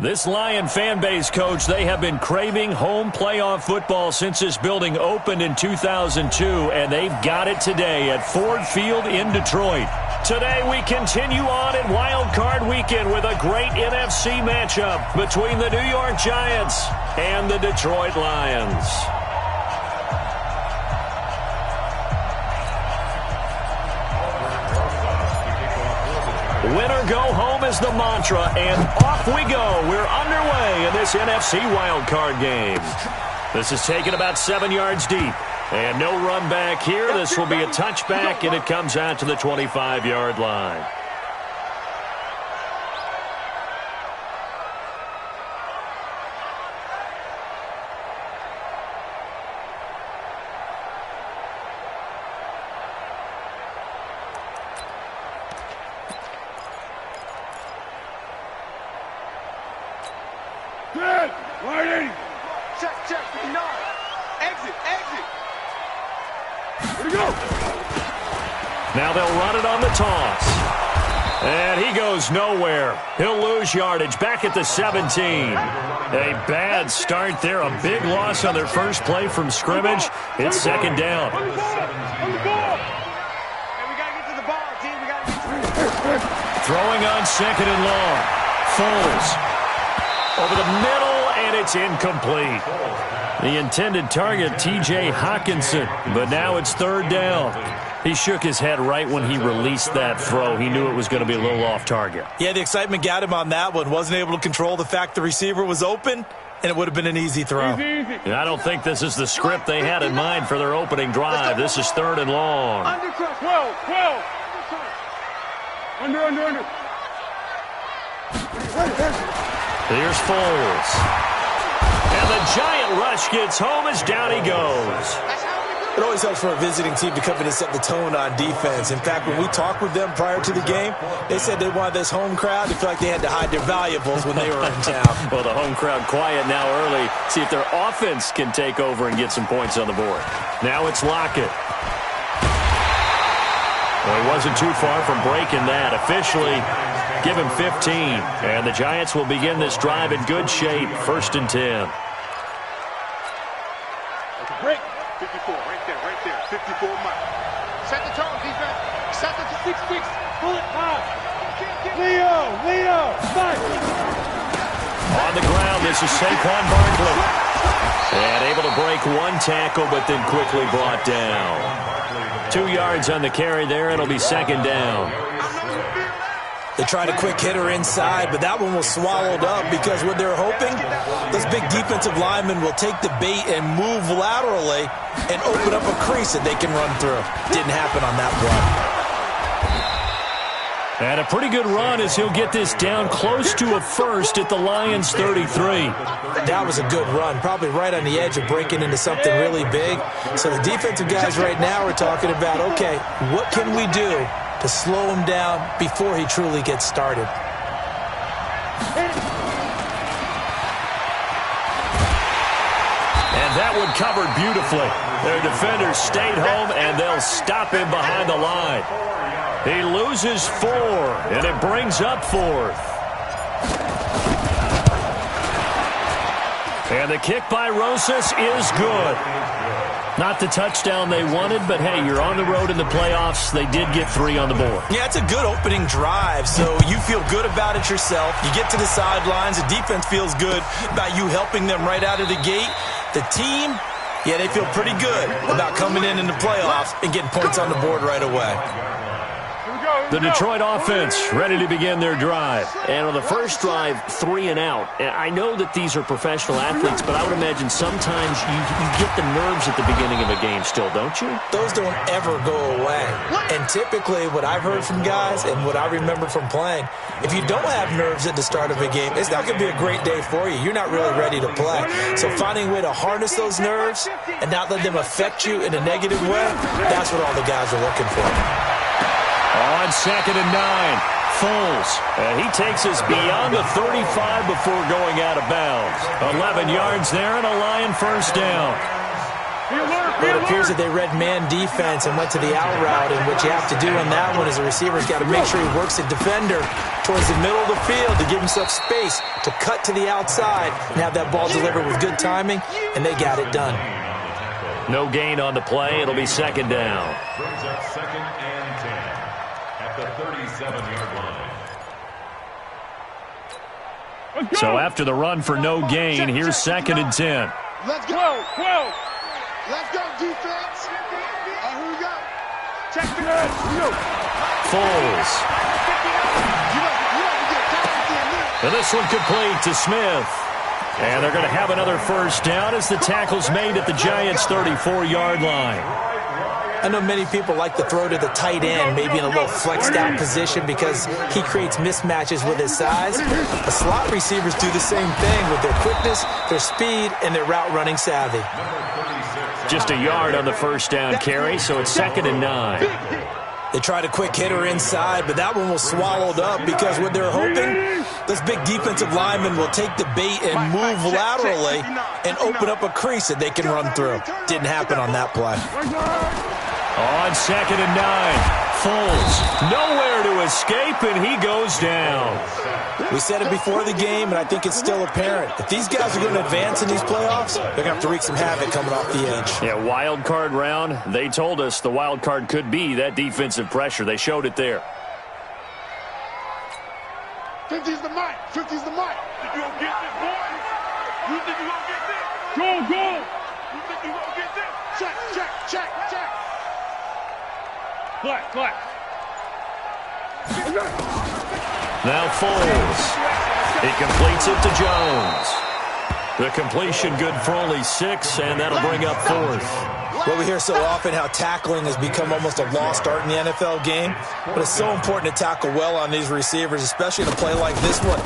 This Lion fan base, Coach, they have been craving home playoff football since this building opened in 2002, and they've got it today at Ford Field in Detroit. Today we continue on in Wild Card Weekend with a great NFC matchup between the New York Giants and the Detroit Lions. Winner go home is the mantra, and off we go. We're underway in this NFC wildcard game. This is taken about 7 yards deep, and no run back here. This will be a touchback, and it comes out to the 25-yard line. Now they'll run it on the toss. And he goes nowhere. He'll lose yardage back at the 17. A bad start there. A big loss on their first play from scrimmage. It's second down. Throwing on second and long. Foles. Over the middle, and it's incomplete. The intended target, T.J. Hawkinson, but now it's third down. He shook his head right when he released that throw. He knew it was going to be a little off target. Yeah, the excitement got him on that one. Wasn't able to control the fact the receiver was open, and it would have been an easy throw. And I don't think this is the script they had in mind for their opening drive. This is third and long. Under. Here's Foles. And the giant rush gets home as down he goes. It always helps for a visiting team to come in and set the tone on defense. In fact, when we talked with them prior to the game, they said they wanted this home crowd to feel like they had to hide their valuables when they were in town. Well, the home crowd quiet now early. See if their offense can take over and get some points on the board. Now it's Lockett. Well, he wasn't too far from breaking that. Officially, give him 15. And the Giants will begin this drive in good shape. 1st and 10. Break. 54, right there. 54 miles. Set the tone, defense. Set the 6-6. Pull it high. Leo, fight. On the ground, this is Saquon Barkley. And able to break one tackle, but then quickly brought down. 2 yards on the carry there. It'll be second down. They tried a quick hitter inside, but that one was swallowed up because what they're hoping, those big defensive linemen will take the bait and move laterally and open up a crease that they can run through. Didn't happen on that run. And a pretty good run as he'll get this down close to a first at the Lions 33. That was a good run, probably right on the edge of breaking into something really big. So the defensive guys right now are talking about, okay, what can we do to slow him down before he truly gets started? And that one covered beautifully. Their defenders stayed home, and they'll stop him behind the line. He loses 4, and it brings up 4th. And the kick by Rosas is good. Not the touchdown they wanted, but hey, you're on the road in the playoffs. They did get 3 on the board. Yeah, it's a good opening drive, so you feel good about it yourself. You get to the sidelines. The defense feels good about you helping them right out of the gate. The team, yeah, they feel pretty good about coming in the playoffs and getting points on the board right away. The Detroit offense ready to begin their drive. And on the first drive, 3 and out. And I know that these are professional athletes, but I would imagine sometimes you get the nerves at the beginning of a game still, don't you? Those don't ever go away. And typically what I've heard from guys and what I remember from playing, if you don't have nerves at the start of a game, it's not going to be a great day for you. You're not really ready to play. So finding a way to harness those nerves and not let them affect you in a negative way, that's what all the guys are looking for. On 2nd and 9, Foles. He takes us beyond the 35 before going out of bounds. 11 yards there and a Lion first down. Well, it appears that they read man defense and went to the out route, and what you have to do on that one is the receiver's got to make sure he works the defender to towards the middle of the field to give himself space to cut to the outside and have that ball delivered with good timing, and they got it done. No gain on the play. It'll be second down. Brings up 2nd and 10 at the 37-yard line. So after the run for no gain, here's 2nd and 10. Let's go. Let's go, defense. Here we go. Check the gun. Foles. And this one complete to Smith. And they're going to have another first down as the tackle's made at the Giants' 34-yard line. I know many people like to throw to the tight end, maybe in a little flexed out position because he creates mismatches with his size. The slot receivers do the same thing with their quickness, their speed, and their route running savvy. Just a yard on the first down carry, so it's 2nd and 9. They tried a quick hitter inside, but that one was swallowed up because what they're hoping, those big defensive linemen will take the bait and move laterally and open up a crease that they can run through. Didn't happen on that play. On 2nd and 9. Foles nowhere to escape, and he goes down. We said it before the game, and I think it's still apparent. If these guys are going to advance in these playoffs, they're going to have to wreak some havoc coming off the edge. Yeah, wild card round. They told us the wild card could be that defensive pressure. They showed it there. 50's the mic. 50's the mic. Think you gonna get this, boy? You think you gonna get this? Go. You think you gonna get this? Check. Clap. Now Foles. He completes it to Jones. The completion good for only 6, and that'll bring up 4th. Well, we hear so often how tackling has become almost a lost art in the NFL game, but it's so important to tackle well on these receivers, especially in a play like this one.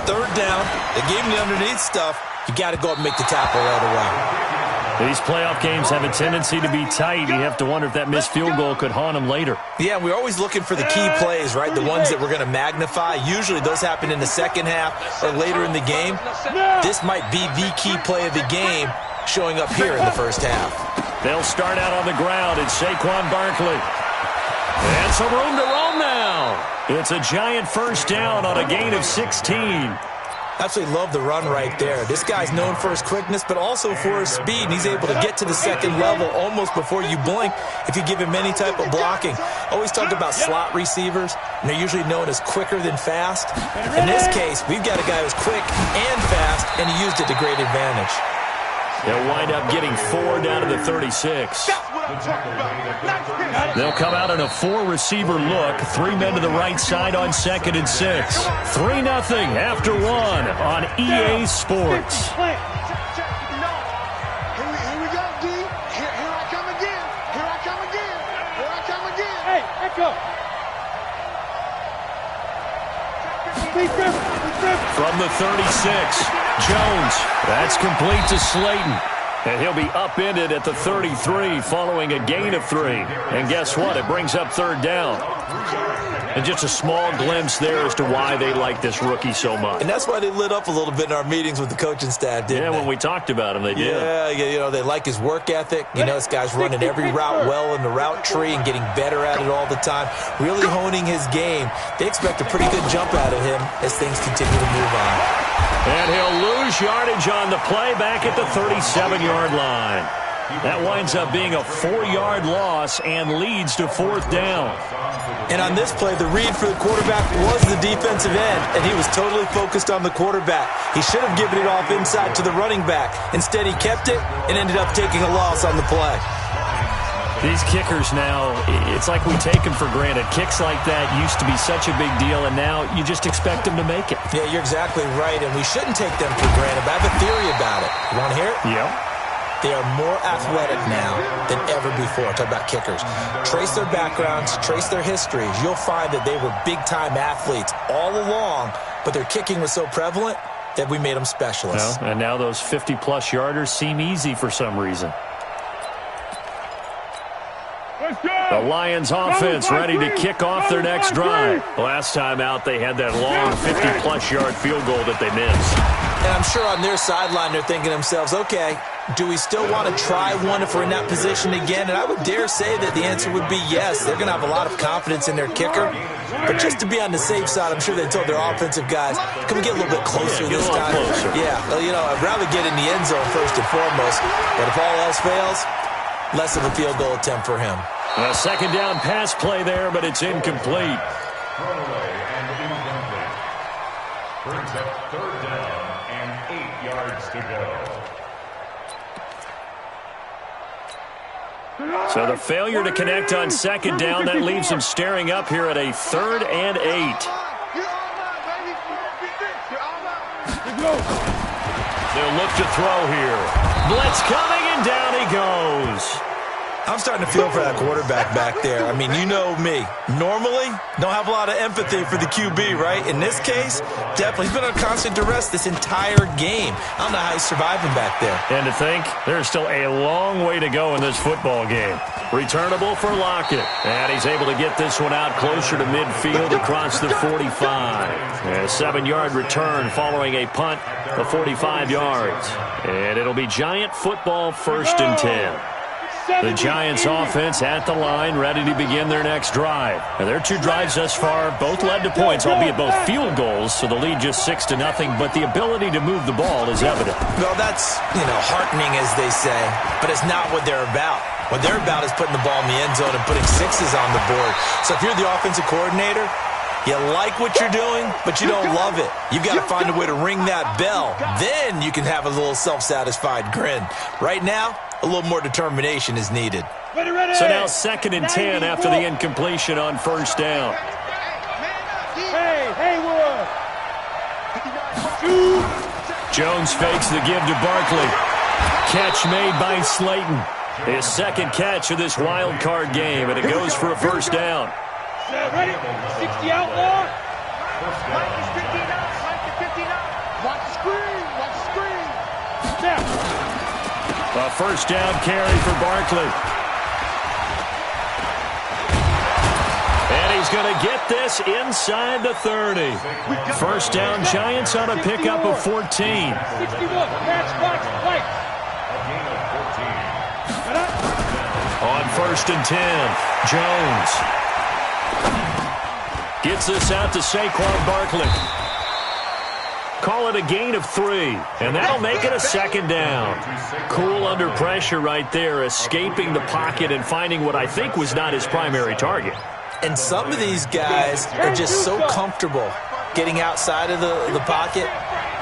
3rd down, they gave him the underneath stuff. You got to go up and make the tackle right away. These playoff games have a tendency to be tight. You have to wonder if that missed field goal could haunt them later. Yeah, we're always looking for the key plays, right? The ones that we're going to magnify. Usually those happen in the second half or later in the game. This might be the key play of the game showing up here in the first half. They'll start out on the ground. It's Saquon Barkley. And some room to roam now. It's a giant first down on a gain of 16. Absolutely love the run right there. This guy's known for his quickness, but also for his speed, and he's able to get to the second level almost before you blink if you give him any type of blocking. Always talk about slot receivers, and they're usually known as quicker than fast. In this case, we've got a guy who's quick and fast, and he used it to great advantage. They'll wind up getting 4 down to the 36. They'll come out in a 4-receiver look. 3 men to the right side on 2nd and 6. 3-0 after 1 on EA Sports. Here we go, D. Here I come again. Hey, echo. From the 36, Jones. That's complete to Slayton. And he'll be upended at the 33 following a gain of 3. And guess what? It brings up 3rd down. And just a small glimpse there as to why they like this rookie so much. And that's why they lit up a little bit in our meetings with the coaching staff, didn't they? When we talked about him, they did. Yeah, you know, they like his work ethic. You know, this guy's running every route well in the route tree and getting better at it all the time, really honing his game. They expect a pretty good jump out of him as things continue to move on. And he'll lose yardage on the play back at the 37-yard line. That winds up being a 4-yard loss and leads to 4th down. And on this play, the read for the quarterback was the defensive end, and he was totally focused on the quarterback. He should have given it off inside to the running back. Instead, he kept it and ended up taking a loss on the play. These kickers now, it's like we take them for granted. Kicks like that used to be such a big deal, and now you just expect them to make it. Yeah, you're exactly right, and we shouldn't take them for granted, but I have a theory about it. You want to hear it? Yeah. They are more athletic now than ever before. Talk about kickers. Trace their backgrounds, trace their histories. You'll find that they were big-time athletes all along, but their kicking was so prevalent that we made them specialists. Well, and now those 50-plus yarders seem easy for some reason. The Lions offense ready to kick off their next drive. Last time out, they had that long 50-plus yard field goal that they missed. And I'm sure on their sideline they're thinking to themselves, okay, do we still want to try one if we're in that position again? And I would dare say that the answer would be yes. They're going to have a lot of confidence in their kicker. But just to be on the safe side, I'm sure they told their offensive guys, can we get a little bit closer this time? Closer. Yeah, well, I'd rather get in the end zone first and foremost. But if all else fails, less of a field goal attempt for him. A second down pass play there, but it's incomplete. Thrown away and incomplete. Brings up third down and 8 yards to go. So the failure to connect on second down, that leaves him staring up here at a 3rd and 8. They'll look to throw here. Blitz coming, and down he goes. I'm starting to feel for that quarterback back there. I mean, you know me. Normally, don't have a lot of empathy for the QB, right? In this case, definitely. He's been under constant duress this entire game. I don't know how he's surviving back there. And to think, there's still a long way to go in this football game. Returnable for Lockett. And he's able to get this one out closer to midfield across the 45. A 7-yard return following a punt of 45 yards. And it'll be Giant football 1st and 10. The Giants offense at the line, ready to begin their next drive. And their 2 drives thus far both led to points, albeit both field goals, so the lead just 6-0, but the ability to move the ball is evident. Well, that's, heartening, as they say, but it's not what they're about. What they're about is putting the ball in the end zone and putting 6s on the board. So if you're the offensive coordinator, you like what you're doing, but you don't love it. You've got to find a way to ring that bell. Then you can have a little self-satisfied grin. Right now, a little more determination is needed. So now 2nd and 10 after the incompletion on 1st down. Jones fakes the give to Barkley. Catch made by Slayton. His 2nd catch of this wild card game, and it goes for a 1st down. Ready? 60 outlaw. Mike is 59. Mike is 59. Watch the screen. Watch the screen. Step. A 1st down carry for Barkley. And he's going to get this inside the 30. 1st down, Giants on a pickup of 14. 61. Catch, watch, fight. On 1st and 10, Jones gets this out to Saquon Barkley. Call it a gain of 3, and that'll make it a 2nd down. Cool under pressure right there, escaping the pocket and finding what I think was not his primary target. And some of these guys are just so comfortable getting outside of the pocket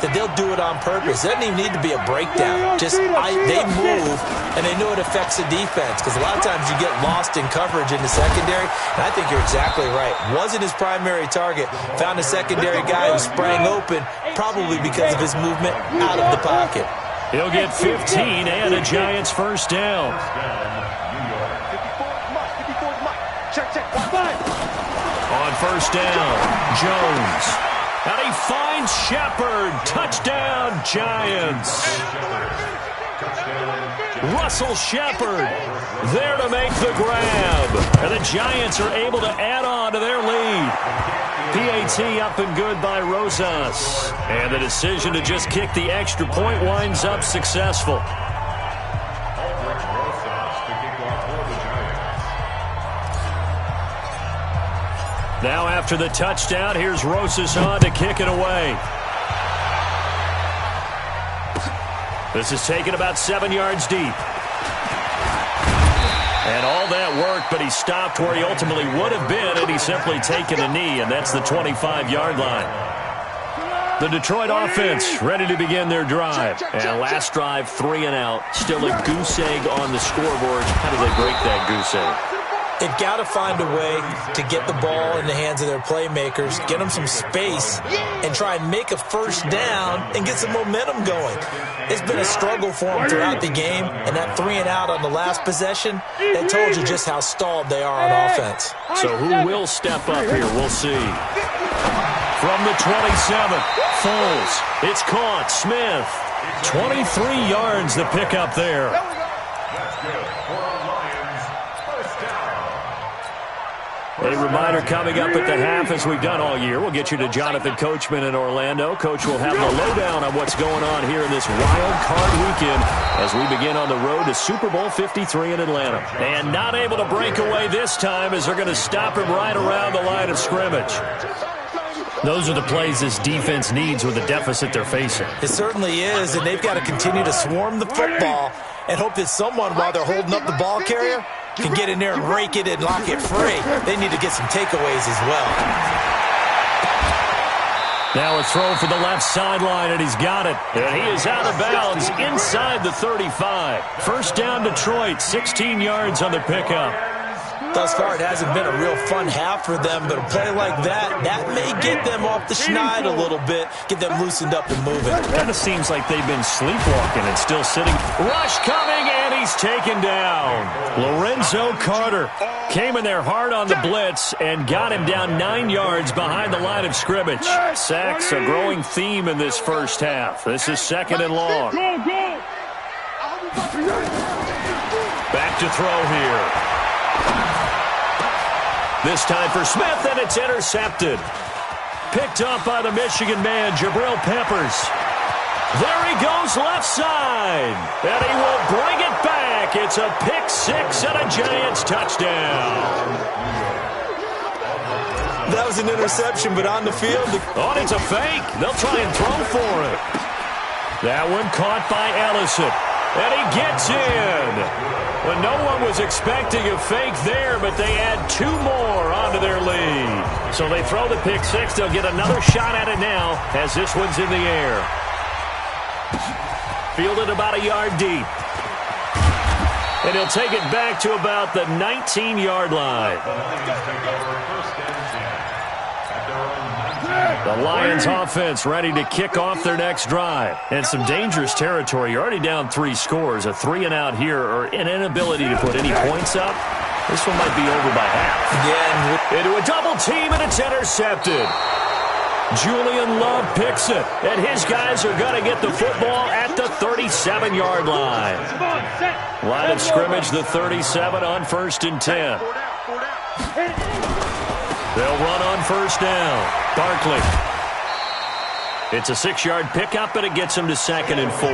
that they'll do it on purpose. It doesn't even need to be a breakdown. Just they move, and they know it affects the defense, because a lot of times you get lost in coverage in the secondary, and I think you're exactly right. Wasn't his primary target. Found a secondary guy who sprang open, probably because of his movement out of the pocket. He'll get 15 and a Giants 1st down. On 1st down, Jones. And he finds Shepard. Touchdown, Giants. Russell Shepard there to make the grab. And the Giants are able to add on to their lead. PAT up and good by Rosas. And the decision to just kick the extra point winds up successful. Now after the touchdown, here's Rosas on to kick it away. This is taken about 7 yards deep. And all that work, but he stopped where he ultimately would have been, and he's simply taken a knee, and that's the 25-yard line. The Detroit offense ready to begin their drive. And last drive, 3 and out. Still a goose egg on the scoreboard. How do they break that goose egg? They've got to find a way to get the ball in the hands of their playmakers, get them some space, and try and make a 1st down and get some momentum going. It's been a struggle for them throughout the game, and that 3 and out on the last possession, that told you just how stalled they are on offense. So who will step up here? We'll see. From the 27, Foles. It's caught. Smith. 23 yards the pickup there. That's good for a Lions 1st down. A reminder coming up at the half, as we've done all year. We'll get you to Jonathan Coachman in Orlando. Coach will have the lowdown on what's going on here in this wild card weekend as we begin on the road to Super Bowl 53 in Atlanta. And not able to break away this time as they're going to stop him right around the line of scrimmage. Those are the plays this defense needs with the deficit they're facing. It certainly is, and they've got to continue to swarm the football and hope that someone, while they're holding up the ball carrier, can get in there and rake it and lock it free. They need to get some takeaways as well. Now a throw for the left sideline, and he's got it. And he is out of bounds inside the 35. First down, Detroit, 16 yards on the pickup. Thus far, it hasn't been a real fun half for them, but a play like that may get them off the schneid a little bit, get them loosened up and moving. Kind of seems like they've been sleepwalking and still sitting. Rush coming, and he's taken down. Lorenzo Carter came in there hard on the blitz and got him down 9 yards behind the line of scrimmage. Sacks, a growing theme in this first half. This is second and long. Back to throw here. This time for Smith, and it's intercepted. Picked up by the Michigan man, Jabril Peppers. There he goes left side, and he will bring it back. It's a pick six and a Giants touchdown. That was an interception, but on the field. Oh, it's a fake. They'll try and throw for it. That one caught by Ellison, and he gets in. When no one was expecting a fake there, but they add 2 more onto their lead. So they throw the pick six. They'll get another shot at it now as this one's in the air. Fielded about a yard deep. And he'll take it back to about the 19-yard line. The Lions offense ready to kick off their next drive. And some dangerous territory. You're already down 3 scores. A 3-and-out here, or an inability to put any points up. This one might be over by half. Again. Into a double team, and it's intercepted. Julian Love picks it. And his guys are going to get the football at the 37-yard line. Line of scrimmage, the 37 on 1st and 10. They'll run on first down. Barkley. It's a 6-yard pickup, and it gets him to 2nd and 4.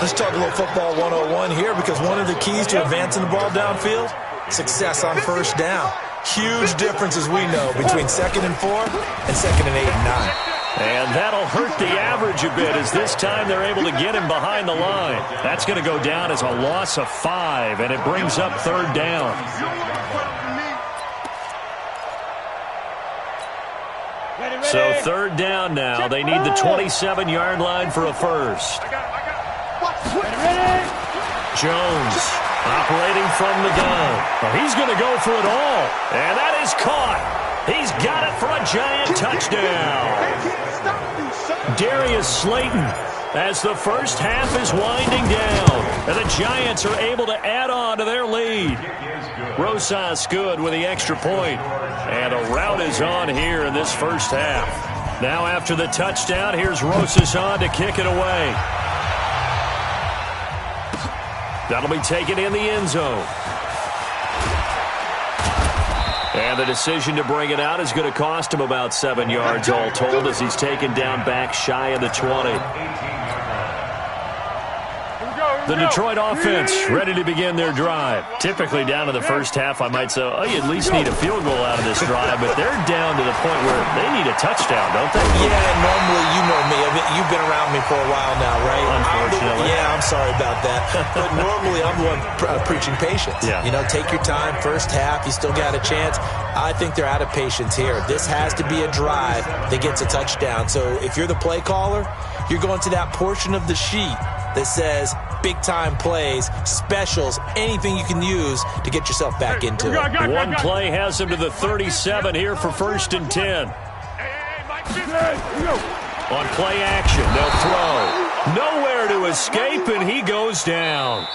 Let's talk a little football 101 here, because one of the keys to advancing the ball downfield, success on first down. Huge difference, as we know, between 2nd and 4 and 2nd and 8 and 9. And that'll hurt the average a bit, as this time they're able to get him behind the line. That's going to go down as a loss of 5, and it brings up 3rd down. So 3rd down now. They need the 27-yard line for a first. Jones operating from the gun. Oh, he's going to go for it all. And that is caught. He's got it for a Giant touchdown. Darius Slayton, as the first half is winding down. And the Giants are able to add on to their lead. Rosas good with the extra point. And a rout is on here in this first half. Now after the touchdown, here's Rosas on to kick it away. That'll be taken in the end zone. And the decision to bring it out is going to cost him about 7 yards all told, as he's taken down back shy of the 20. The Detroit offense ready to begin their drive. Typically down to the first half, I might say, oh, you at least need a field goal out of this drive, but they're down to the point where they need a touchdown, don't they? Yeah, normally, you know me. You've been around me for a while now, right? Unfortunately. I'm sorry about that. But normally, I'm the one preaching patience. Yeah. You know, take your time. First half, you still got a chance. I think they're out of patience here. This has to be a drive that gets a touchdown. So if you're the play caller, you're going to that portion of the sheet that says big-time plays, specials, anything you can use to get yourself back into it. One play has him to the 37 here for 1st and 10. On play action, they'll throw. Nowhere to escape, and he goes down.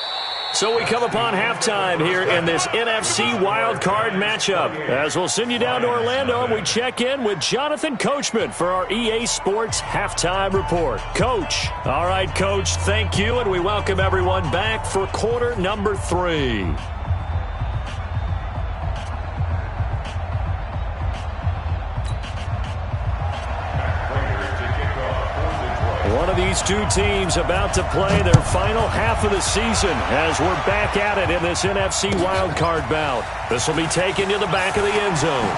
So we come upon halftime here in this NFC wildcard matchup, as we'll send you down to Orlando and we check in with Jonathan Coachman for our EA Sports Halftime Report. Coach. All right, Coach, thank you, and we welcome everyone back for quarter number 3. one of these two teams about to play their final half of the season as we're back at it in this NFC wildcard bout. This will be taken to the back of the end zone.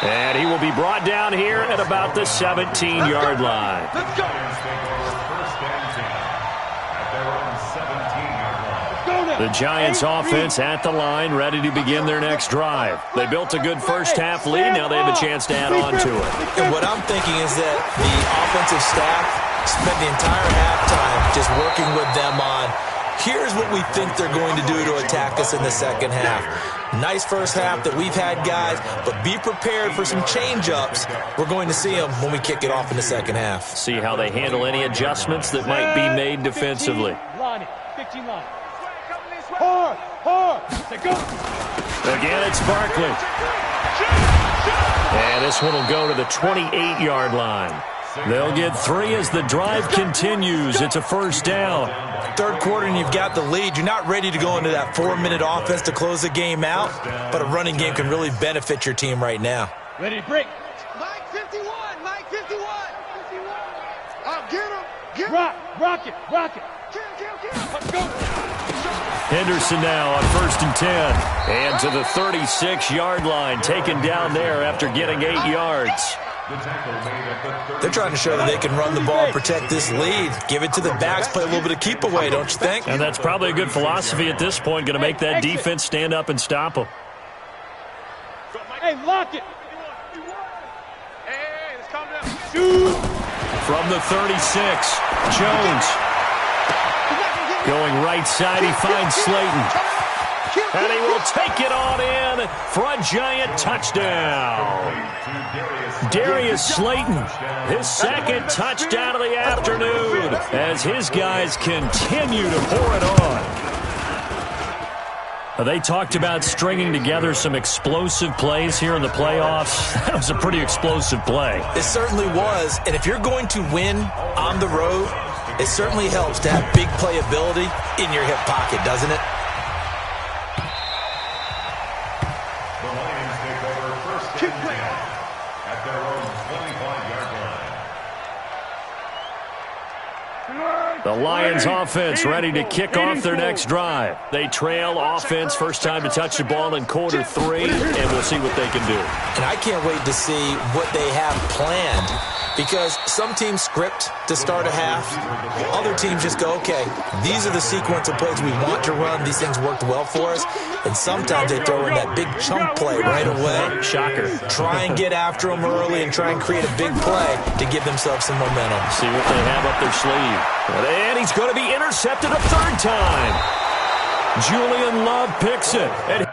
And he will be brought down here at about the 17-yard line. Let's go. The Giants offense at the line, ready to begin their next drive. They built a good first-half lead. Now they have a chance to add on to it. And what I'm thinking is that the offensive staff spent the entire halftime just working with them on, here's what we think they're going to do to attack us in the second half. Nice first half that we've had, guys, but be prepared for some change-ups. We're going to see them when we kick it off in the second half. See how they handle any adjustments that might be made defensively. 15 line. Hard. Go. Again, it's Barkley. And this one will go to the 28-yard line. They'll get 3 as the drive continues. It's a first down. Third quarter and you've got the lead. You're not ready to go into that 4-minute offense to close the game out, but a running game can really benefit your team right now. Ready to break. Mike 51. Get him. Rock it. Let's go. Henderson now on 1st and 10. And to the 36-yard line, taken down there after getting 8 yards. They're trying to show that they can run the ball and protect this lead. Give it to the backs, play a little bit of keep away, don't you think? And that's probably a good philosophy at this point, going to make that defense stand up and stop them. Hey, lock it. Hey, let's calm down. Shoot. From the 36, Jones. Going right side, he finds Slayton. And he will take it on in for a Giant touchdown. Darius Slayton, his second touchdown of the afternoon as his guys continue to pour it on. They talked about stringing together some explosive plays here in the playoffs. That was a pretty explosive play. It certainly was. And if you're going to win on the road, it certainly helps to have big playability in your hip pocket, doesn't it? The Lions take over first and 10 at their own 25-yard line. The Lions offense ready to kick off their next drive. They trail offense, first time to touch the ball in quarter 3, and we'll see what they can do. And I can't wait to see what they have planned, because some teams script to start a half. Other teams just go, okay, these are the sequence of plays we want to run. These things worked well for us. And sometimes they throw in that big chunk play right away. Shocker. Try and get after them early and try and create a big play to give themselves some momentum. See what they have up their sleeve. And he's going to be intercepted a third time. Julian Love picks it. And